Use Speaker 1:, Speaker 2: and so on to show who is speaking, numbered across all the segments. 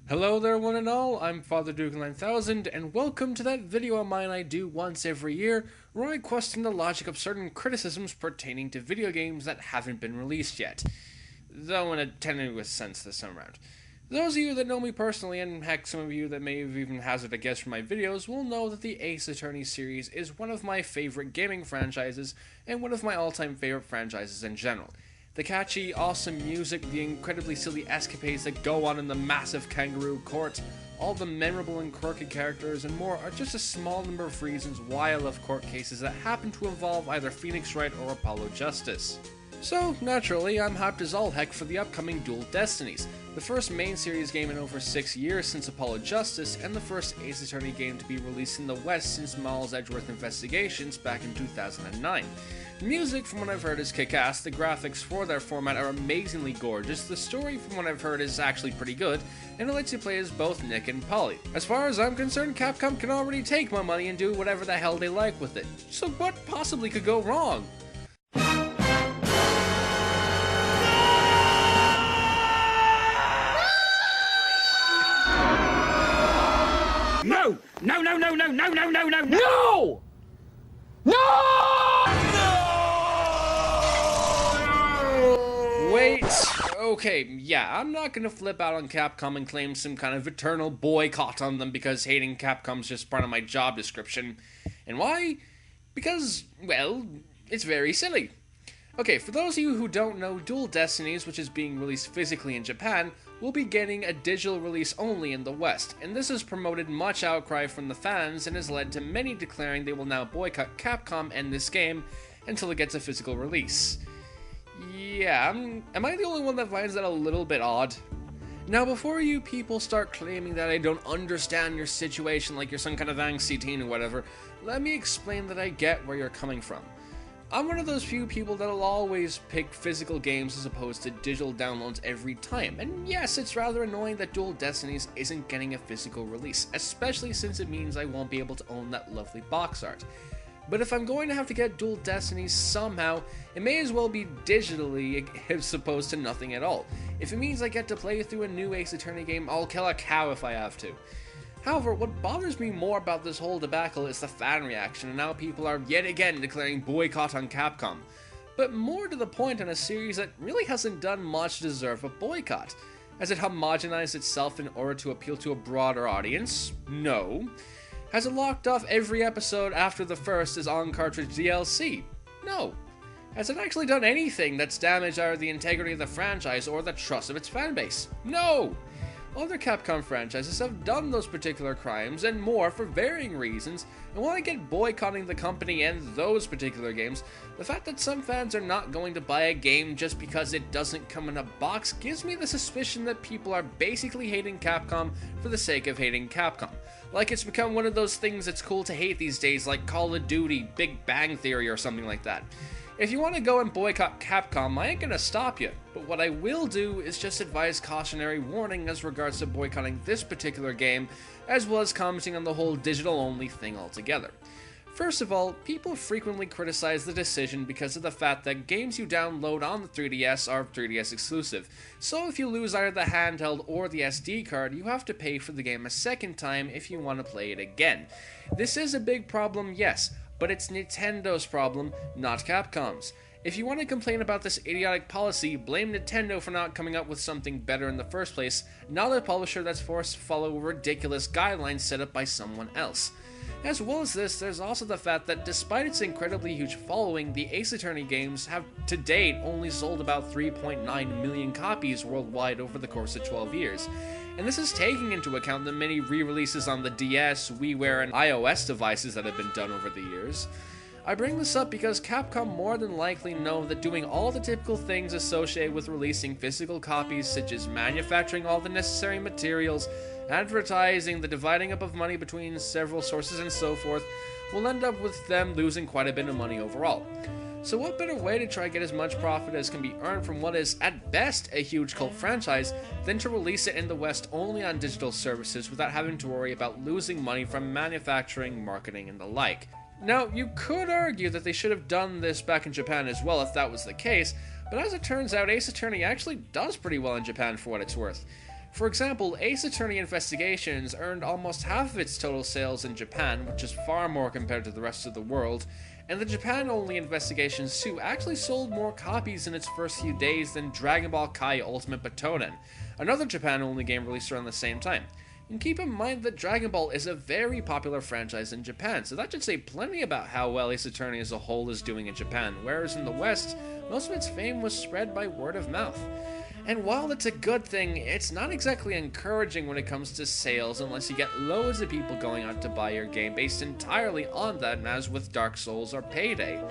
Speaker 1: Hello there one and all, I'm Father Duke 9000 and welcome to that video of mine I do once every year where I question the logic of certain criticisms pertaining to video games that haven't been released yet. Though in a tenuous sense this time around. Those of you that know me personally, and heck some of you that may have even hazarded a guess from my videos, will know that the Ace Attorney series is one of my favorite gaming franchises and one of my all-time favorite franchises in general. The catchy, awesome music, the incredibly silly escapades that go on in the massive kangaroo court, all the memorable and quirky characters and more are just a small number of reasons why I love court cases that happen to involve either Phoenix Wright or Apollo Justice. So, naturally, I'm hyped as all heck for the upcoming Dual Destinies, the first main series game in over 6 years since Apollo Justice, and the first Ace Attorney game to be released in the West since Miles Edgeworth Investigations back in 2009. The music, from what I've heard, is kick-ass, the graphics for their format are amazingly gorgeous, the story, from what I've heard, is actually pretty good, and it lets you play as both Nick and Polly. As far as I'm concerned, Capcom can already take my money and do whatever the hell they like with it. So what possibly could go wrong?
Speaker 2: No! No, no, no, no, no, no, no, no, no!
Speaker 3: No! No!
Speaker 1: Wait, okay, yeah, I'm not gonna flip out on Capcom and claim some kind of eternal boycott on them because hating Capcom's just part of my job description. And why? Because, well, it's very silly. Okay, for those of you who don't know, Dual Destinies, which is being released physically in Japan, will be getting a digital release only in the West, and this has promoted much outcry from the fans and has led to many declaring they will now boycott Capcom and this game until it gets a physical release. Yeah, am I the only one that finds that a little bit odd? Now, before you people start claiming that I don't understand your situation like you're some kind of angsty teen or whatever, let me explain that I get where you're coming from. I'm one of those few people that'll always pick physical games as opposed to digital downloads every time, and yes, it's rather annoying that Dual Destinies isn't getting a physical release, especially since it means I won't be able to own that lovely box art. But if I'm going to have to get Dual Destinies somehow, it may as well be digitally as opposed to nothing at all. If it means I get to play through a new Ace Attorney game, I'll kill a cow if I have to. However, what bothers me more about this whole debacle is the fan reaction, and now people are yet again declaring boycott on Capcom. But more to the point, on a series that really hasn't done much to deserve a boycott. Has it homogenized itself in order to appeal to a broader audience? No. Has it locked off every episode after the first as on-cartridge DLC? No. Has it actually done anything that's damaged either the integrity of the franchise or the trust of its fanbase? No! Other Capcom franchises have done those particular crimes and more for varying reasons, and while I get boycotting the company and those particular games, the fact that some fans are not going to buy a game just because it doesn't come in a box gives me the suspicion that people are basically hating Capcom for the sake of hating Capcom. Like it's become one of those things that's cool to hate these days, like Call of Duty, Big Bang Theory, or something like that. If you want to go and boycott Capcom, I ain't gonna stop you, but what I will do is just advise cautionary warning as regards to boycotting this particular game, as well as commenting on the whole digital-only thing altogether. First of all, people frequently criticize the decision because of the fact that games you download on the 3DS are 3DS exclusive, so if you lose either the handheld or the SD card, you have to pay for the game a second time if you want to play it again. This is a big problem, yes, but it's Nintendo's problem, not Capcom's. If you want to complain about this idiotic policy, blame Nintendo for not coming up with something better in the first place, not a publisher that's forced to follow ridiculous guidelines set up by someone else. As well as this, there's also the fact that despite its incredibly huge following, the Ace Attorney games have to date only sold about 3.9 million copies worldwide over the course of 12 years. And this is taking into account the many re-releases on the DS, WiiWare, and iOS devices that have been done over the years. I bring this up because Capcom more than likely know that doing all the typical things associated with releasing physical copies, such as manufacturing all the necessary materials, advertising, the dividing up of money between several sources and so forth, will end up with them losing quite a bit of money overall. So what better way to try to get as much profit as can be earned from what is, at best, a huge cult franchise, than to release it in the West only on digital services without having to worry about losing money from manufacturing, marketing, and the like. Now, you could argue that they should have done this back in Japan as well if that was the case, but as it turns out, Ace Attorney actually does pretty well in Japan for what it's worth. For example, Ace Attorney Investigations earned almost half of its total sales in Japan, which is far more compared to the rest of the world, and the Japan-only Investigations 2 actually sold more copies in its first few days than Dragon Ball Kai Ultimate Batonen, another Japan-only game released around the same time. And keep in mind that Dragon Ball is a very popular franchise in Japan, so that should say plenty about how well Ace Attorney as a whole is doing in Japan, whereas in the West, most of its fame was spread by word of mouth. And while it's a good thing, it's not exactly encouraging when it comes to sales unless you get loads of people going out to buy your game based entirely on that, as with Dark Souls or Payday.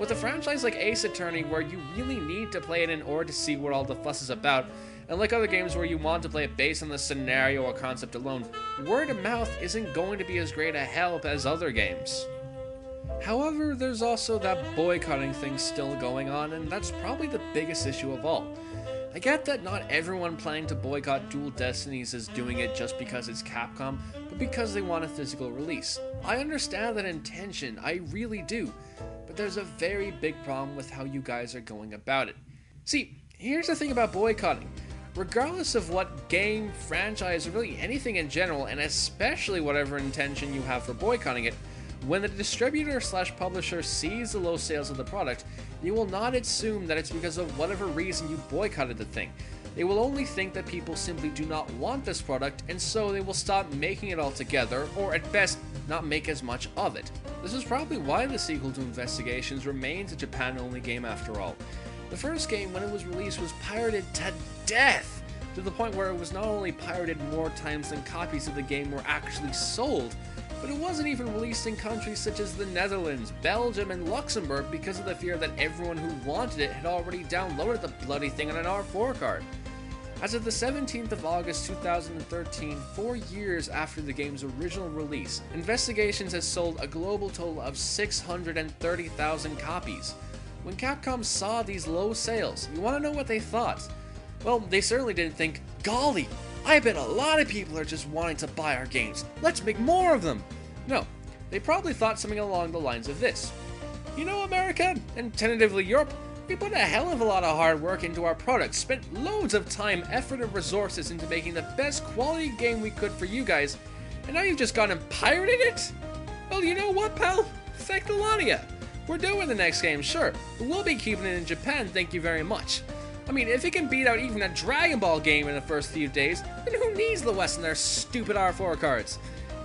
Speaker 1: With a franchise like Ace Attorney where you really need to play it in order to see what all the fuss is about, and like other games where you want to play it based on the scenario or concept alone, word of mouth isn't going to be as great a help as other games. However, there's also that boycotting thing still going on, and that's probably the biggest issue of all. I get that not everyone planning to boycott Dual Destinies is doing it just because it's Capcom, but because they want a physical release. I understand that intention, I really do, but there's a very big problem with how you guys are going about it. See, here's the thing about boycotting. Regardless of what game, franchise, or really anything in general, and especially whatever intention you have for boycotting it, when the distributor/publisher sees the low sales of the product, they will not assume that it's because of whatever reason you boycotted the thing. They will only think that people simply do not want this product, and so they will stop making it altogether, or at best, not make as much of it. This is probably why the sequel to Investigations remains a Japan-only game after all. The first game, when it was released, was pirated to death, to the point where it was not only pirated more times than copies of the game were actually sold, but it wasn't even released in countries such as the Netherlands, Belgium, and Luxembourg because of the fear that everyone who wanted it had already downloaded the bloody thing on an R4 card. As of the 17th of August 2013, 4 years after the game's original release, Investigations has sold a global total of 630,000 copies. When Capcom saw these low sales, you want to know what they thought? Well, they certainly didn't think, golly, I bet a lot of people are just wanting to buy our games. Let's make more of them. No, they probably thought something along the lines of this. You know, America, and tentatively Europe, we put a hell of a lot of hard work into our product, spent loads of time, effort, and resources into making the best quality game we could for you guys, and now you've just gone and pirated it? Well, you know what, pal? Thank the lot of ya. We're doing the next game, sure, but we'll be keeping it in Japan, thank you very much. I mean, if it can beat out even a Dragon Ball game in the first few days, then who needs the West and their stupid R4 cards?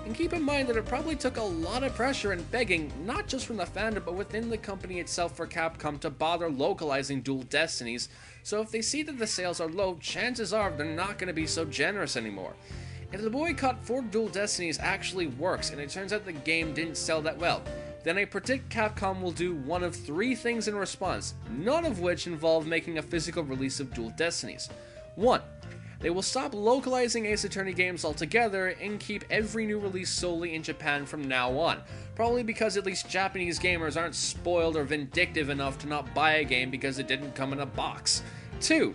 Speaker 1: And keep in mind that it probably took a lot of pressure and begging, not just from the fandom, but within the company itself for Capcom to bother localizing Dual Destinies, so if they see that the sales are low, chances are they're not going to be so generous anymore. If the boycott for Dual Destinies actually works, and it turns out the game didn't sell that well, then I predict Capcom will do one of 3 things in response, none of which involve making a physical release of Dual Destinies. 1. They will stop localizing Ace Attorney games altogether and keep every new release solely in Japan from now on, probably because at least Japanese gamers aren't spoiled or vindictive enough to not buy a game because it didn't come in a box. 2.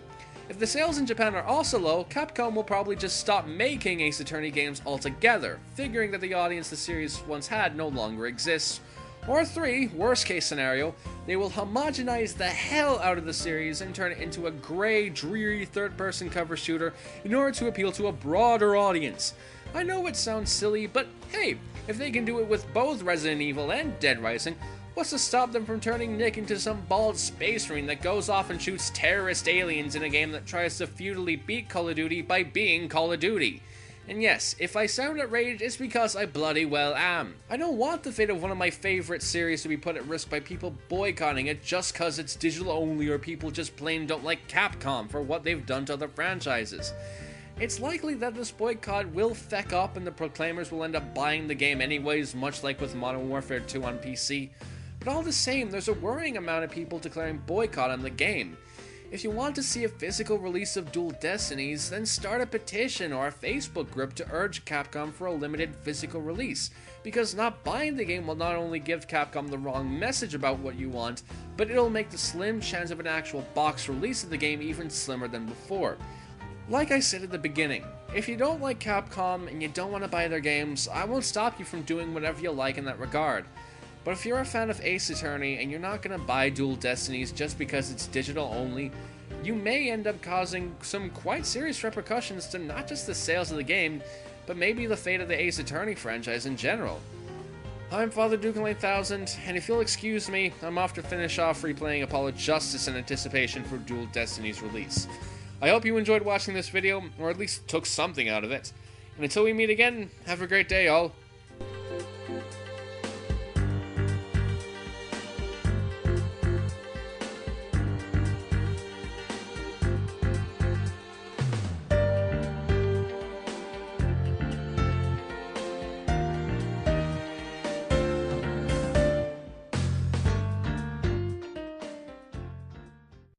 Speaker 1: If the sales in Japan are also low, Capcom will probably just stop making Ace Attorney games altogether, figuring that the audience the series once had no longer exists. Or 3, worst case scenario, they will homogenize the hell out of the series and turn it into a grey, dreary third-person cover shooter in order to appeal to a broader audience. I know it sounds silly, but hey, if they can do it with both Resident Evil and Dead Rising, what's to stop them from turning Nick into some bald space marine that goes off and shoots terrorist aliens in a game that tries to futilely beat Call of Duty by being Call of Duty? And yes, if I sound outraged, it's because I bloody well am. I don't want the fate of one of my favorite series to be put at risk by people boycotting it just cause it's digital only or people just plain don't like Capcom for what they've done to other franchises. It's likely that this boycott will feck up and the proclaimers will end up buying the game anyways, much like with Modern Warfare 2 on PC. But all the same, there's a worrying amount of people declaring boycott on the game. If you want to see a physical release of Dual Destinies, then start a petition or a Facebook group to urge Capcom for a limited physical release, because not buying the game will not only give Capcom the wrong message about what you want, but it'll make the slim chance of an actual box release of the game even slimmer than before. Like I said at the beginning, if you don't like Capcom and you don't want to buy their games, I won't stop you from doing whatever you like in that regard. But if you're a fan of Ace Attorney and you're not going to buy Dual Destinies just because it's digital only, you may end up causing some quite serious repercussions to not just the sales of the game, but maybe the fate of the Ace Attorney franchise in general. I'm Father Duke 8000, and if you'll excuse me, I'm off to finish off replaying Apollo Justice in anticipation for Dual Destinies release. I hope you enjoyed watching this video, or at least took something out of it. And until we meet again, have a great day, all.